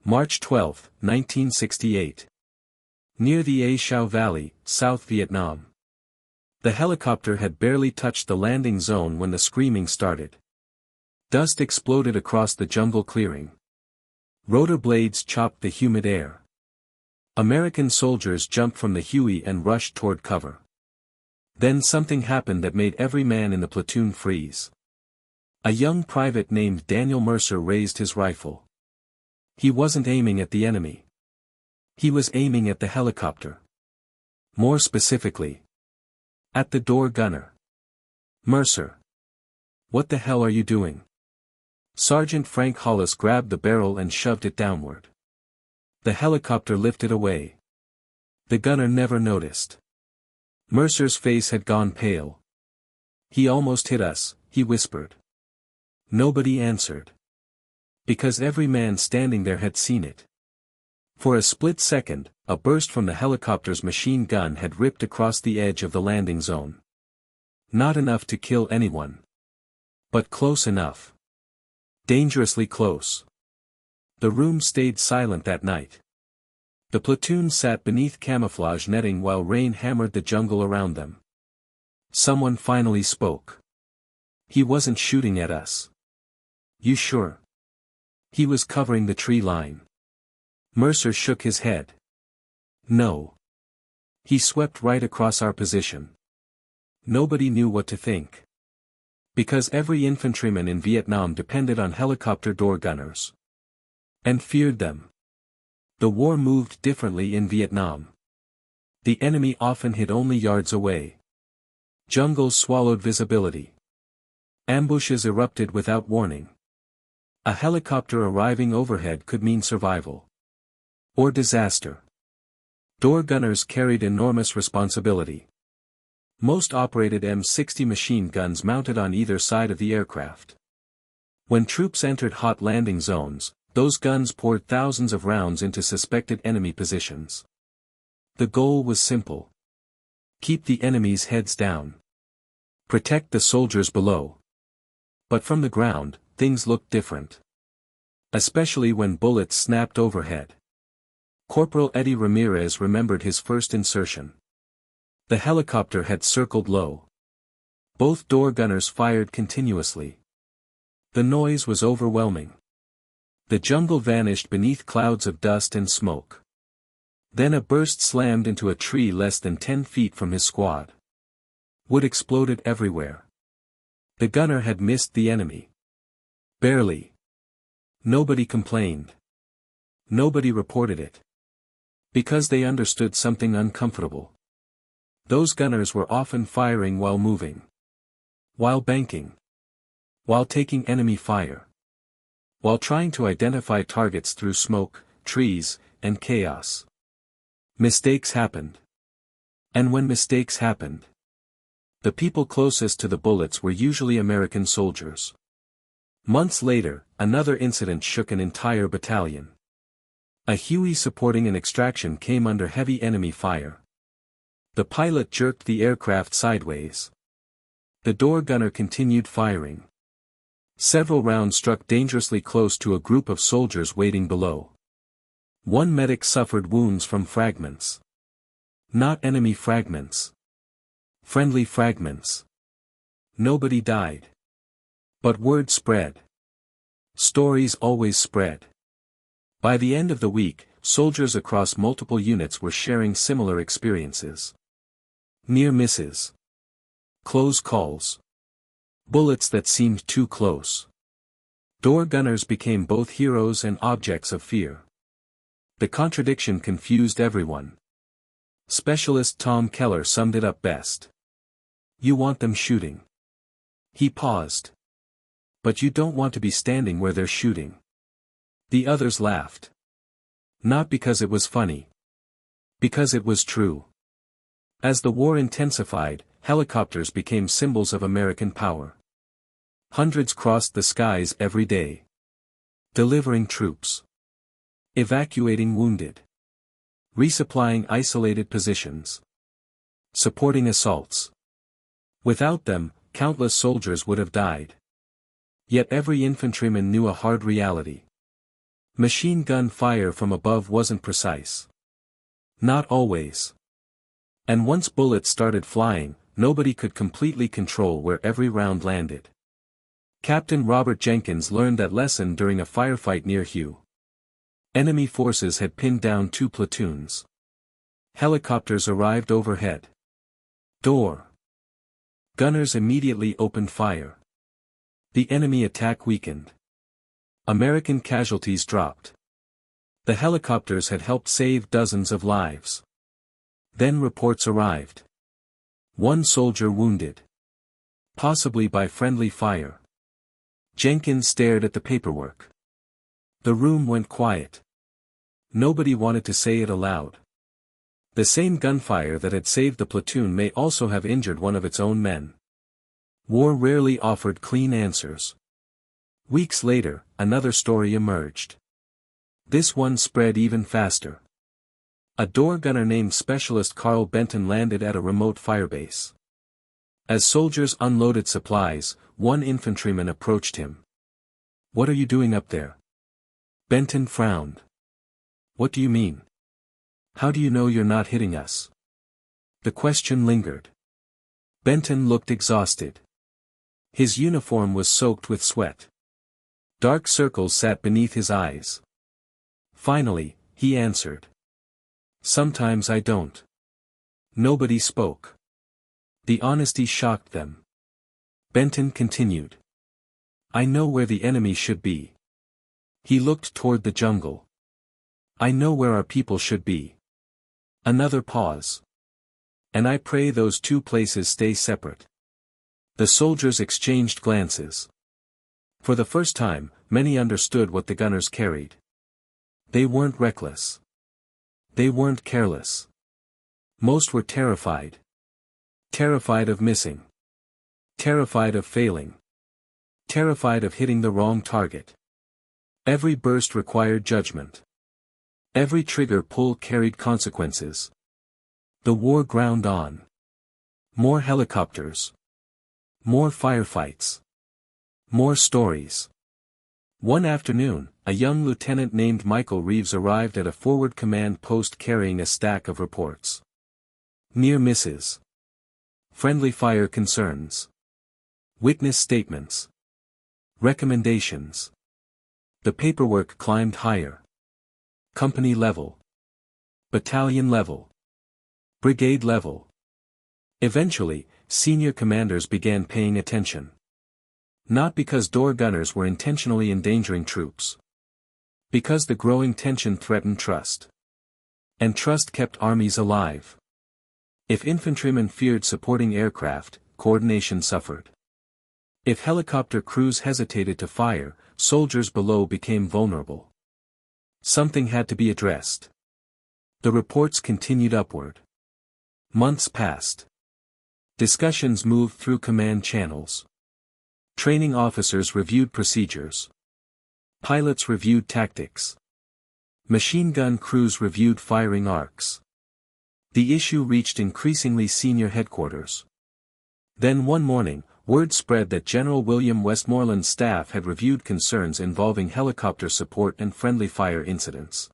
March 12, 1968. Near the A Shau Valley, South Vietnam. The helicopter had barely touched the landing zone when the screaming started. Dust exploded across the jungle clearing. Rotor blades chopped the humid air. American soldiers jumped from the Huey and rushed toward cover. Then something happened that made every man in the platoon freeze. A young private named Daniel Mercer raised his rifle. He wasn't aiming at the enemy. He was aiming at the helicopter. More specifically, at the door gunner. "Mercer! What the hell are you doing?" Sergeant Frank Hollis grabbed the barrel and shoved it downward. The helicopter lifted away. The gunner never noticed. Mercer's face had gone pale. "He almost hit us," he whispered. Nobody answered. Because every man standing there had seen it. For a split second, a burst from the helicopter's machine gun had ripped across the edge of the landing zone. Not enough to kill anyone. But close enough. Dangerously close. The room stayed silent that night. The platoon sat beneath camouflage netting while rain hammered the jungle around them. Someone finally spoke. "He wasn't shooting at us." "You sure?" "He was covering the tree line." Mercer shook his head. "No. He swept right across our position." Nobody knew what to think. Because every infantryman in Vietnam depended on helicopter door gunners. And feared them. The war moved differently in Vietnam. The enemy often hid only yards away. Jungles swallowed visibility. Ambushes erupted without warning. A helicopter arriving overhead could mean survival. Or disaster. Door gunners carried enormous responsibility. Most operated M60 machine guns mounted on either side of the aircraft. When troops entered hot landing zones, those guns poured thousands of rounds into suspected enemy positions. The goal was simple. Keep the enemy's heads down. Protect the soldiers below. But from the ground, things looked different. Especially when bullets snapped overhead. Corporal Eddie Ramirez remembered his first insertion. The helicopter had circled low. Both door gunners fired continuously. The noise was overwhelming. The jungle vanished beneath clouds of dust and smoke. Then a burst slammed into a tree less than 10 feet from his squad. Wood exploded everywhere. The gunner had missed the enemy. Barely. Nobody complained. Nobody reported it. Because they understood something uncomfortable. Those gunners were often firing while moving. While banking. While taking enemy fire. While trying to identify targets through smoke, trees, and chaos. Mistakes happened. And when mistakes happened, the people closest to the bullets were usually American soldiers. Months later, another incident shook an entire battalion. A Huey supporting an extraction came under heavy enemy fire. The pilot jerked the aircraft sideways. The door gunner continued firing. Several rounds struck dangerously close to a group of soldiers waiting below. One medic suffered wounds from fragments. Not enemy fragments. Friendly fragments. Nobody died. But word spread. Stories always spread. By the end of the week, soldiers across multiple units were sharing similar experiences. Near misses. Close calls. Bullets that seemed too close. Door gunners became both heroes and objects of fear. The contradiction confused everyone. Specialist Tom Keller summed it up best. "You want them shooting." He paused. "But you don't want to be standing where they're shooting." The others laughed. Not because it was funny. Because it was true. As the war intensified, helicopters became symbols of American power. Hundreds crossed the skies every day. Delivering troops. Evacuating wounded. Resupplying isolated positions. Supporting assaults. Without them, countless soldiers would have died. Yet every infantryman knew a hard reality. Machine gun fire from above wasn't precise. Not always. And once bullets started flying, nobody could completely control where every round landed. Captain Robert Jenkins learned that lesson during a firefight near Hugh. Enemy forces had pinned down 2 platoons. Helicopters arrived overhead. Door. Gunners immediately opened fire. The enemy attack weakened. American casualties dropped. The helicopters had helped save dozens of lives. Then reports arrived. 1 soldier wounded. Possibly by friendly fire. Jenkins stared at the paperwork. The room went quiet. Nobody wanted to say it aloud. The same gunfire that had saved the platoon may also have injured one of its own men. War rarely offered clean answers. Weeks later, another story emerged. This one spread even faster. A door gunner named Specialist Carl Benton landed at a remote firebase. As soldiers unloaded supplies, 1 infantryman approached him. "What are you doing up there?" Benton frowned. "What do you mean? How do you know you're not hitting us?" The question lingered. Benton looked exhausted. His uniform was soaked with sweat. Dark circles sat beneath his eyes. Finally, he answered. "Sometimes I don't." Nobody spoke. The honesty shocked them. Benton continued. "I know where the enemy should be." He looked toward the jungle. "I know where our people should be." Another pause. "And I pray those 2 places stay separate." The soldiers exchanged glances. For the first time, many understood what the gunners carried. They weren't reckless. They weren't careless. Most were terrified. Terrified of missing. Terrified of failing. Terrified of hitting the wrong target. Every burst required judgment. Every trigger pull carried consequences. The war ground on. More helicopters. More firefights. More stories. One afternoon, a young lieutenant named Michael Reeves arrived at a forward command post carrying a stack of reports. Near misses. Friendly fire concerns. Witness statements. Recommendations. The paperwork climbed higher. Company level. Battalion level. Brigade level. Eventually, senior commanders began paying attention. Not because door gunners were intentionally endangering troops. Because the growing tension threatened trust. And trust kept armies alive. If infantrymen feared supporting aircraft, coordination suffered. If helicopter crews hesitated to fire, soldiers below became vulnerable. Something had to be addressed. The reports continued upward. Months passed. Discussions moved through command channels. Training officers reviewed procedures. Pilots reviewed tactics. Machine gun crews reviewed firing arcs. The issue reached increasingly senior headquarters. Then one morning, word spread that General William Westmoreland's staff had reviewed concerns involving helicopter support and friendly fire incidents.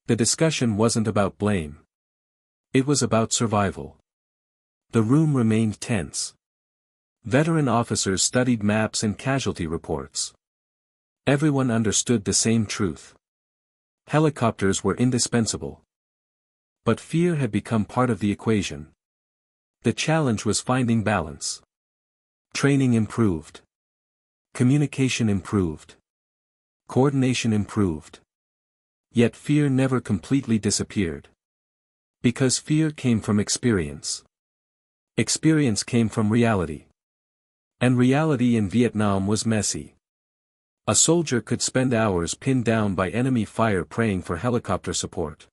The discussion wasn't about blame. It was about survival. The room remained tense. Veteran officers studied maps and casualty reports. Everyone understood the same truth. Helicopters were indispensable. But fear had become part of the equation. The challenge was finding balance. Training improved. Communication improved. Coordination improved. Yet fear never completely disappeared. Because fear came from experience. Experience came from reality. And reality in Vietnam was messy. A soldier could spend hours pinned down by enemy fire praying for helicopter support.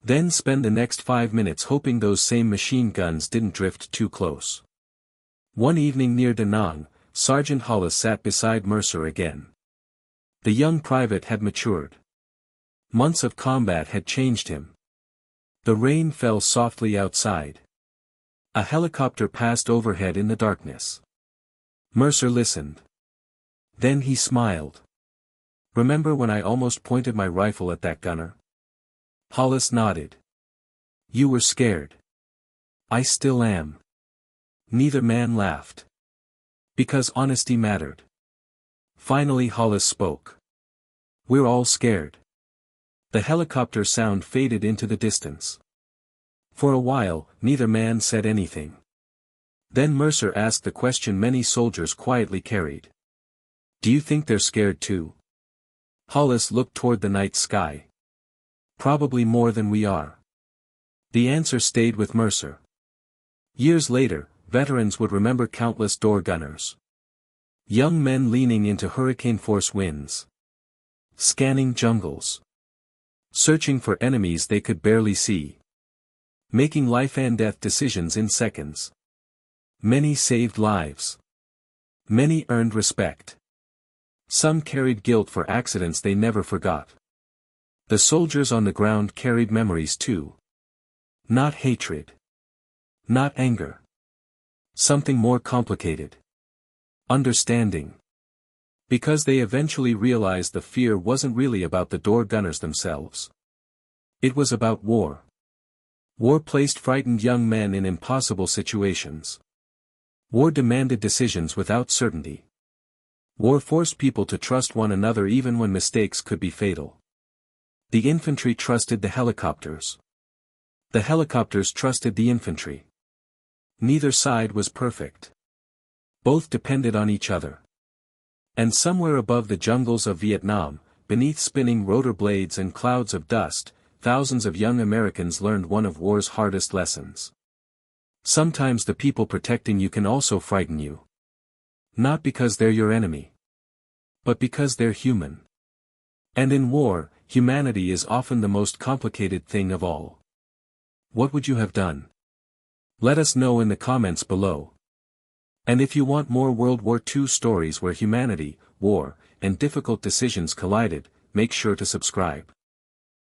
Then spend the next 5 minutes hoping those same machine guns didn't drift too close. One evening near Da Nang, Sergeant Hollis sat beside Mercer again. The young private had matured. Months of combat had changed him. The rain fell softly outside. A helicopter passed overhead in the darkness. Mercer listened. Then he smiled. Remember when I almost pointed my rifle at that gunner? Hollis nodded. You were scared. I still am. Neither man laughed. Because honesty mattered. Finally Hollis spoke. We're all scared. The helicopter sound faded into the distance. For a while, neither man said anything. Then Mercer asked the question many soldiers quietly carried. Do you think they're scared too? Hollis looked toward the night sky. Probably more than we are. The answer stayed with Mercer. Years later, veterans would remember countless door gunners. Young men leaning into hurricane-force winds. Scanning jungles. Searching for enemies they could barely see. Making life-and-death decisions in seconds. Many saved lives. Many earned respect. Some carried guilt for accidents they never forgot. The soldiers on the ground carried memories too. Not hatred. Not anger. Something more complicated. Understanding. Because they eventually realized the fear wasn't really about the door gunners themselves. It was about war. War placed frightened young men in impossible situations. War demanded decisions without certainty. War forced people to trust one another even when mistakes could be fatal. The infantry trusted the helicopters. The helicopters trusted the infantry. Neither side was perfect. Both depended on each other. And somewhere above the jungles of Vietnam, beneath spinning rotor blades and clouds of dust, thousands of young Americans learned one of war's hardest lessons. Sometimes the people protecting you can also frighten you. Not because they're your enemy. But because they're human. And in war, humanity is often the most complicated thing of all. What would you have done? Let us know in the comments below. And if you want more World War II stories where humanity, war, and difficult decisions collided, make sure to subscribe.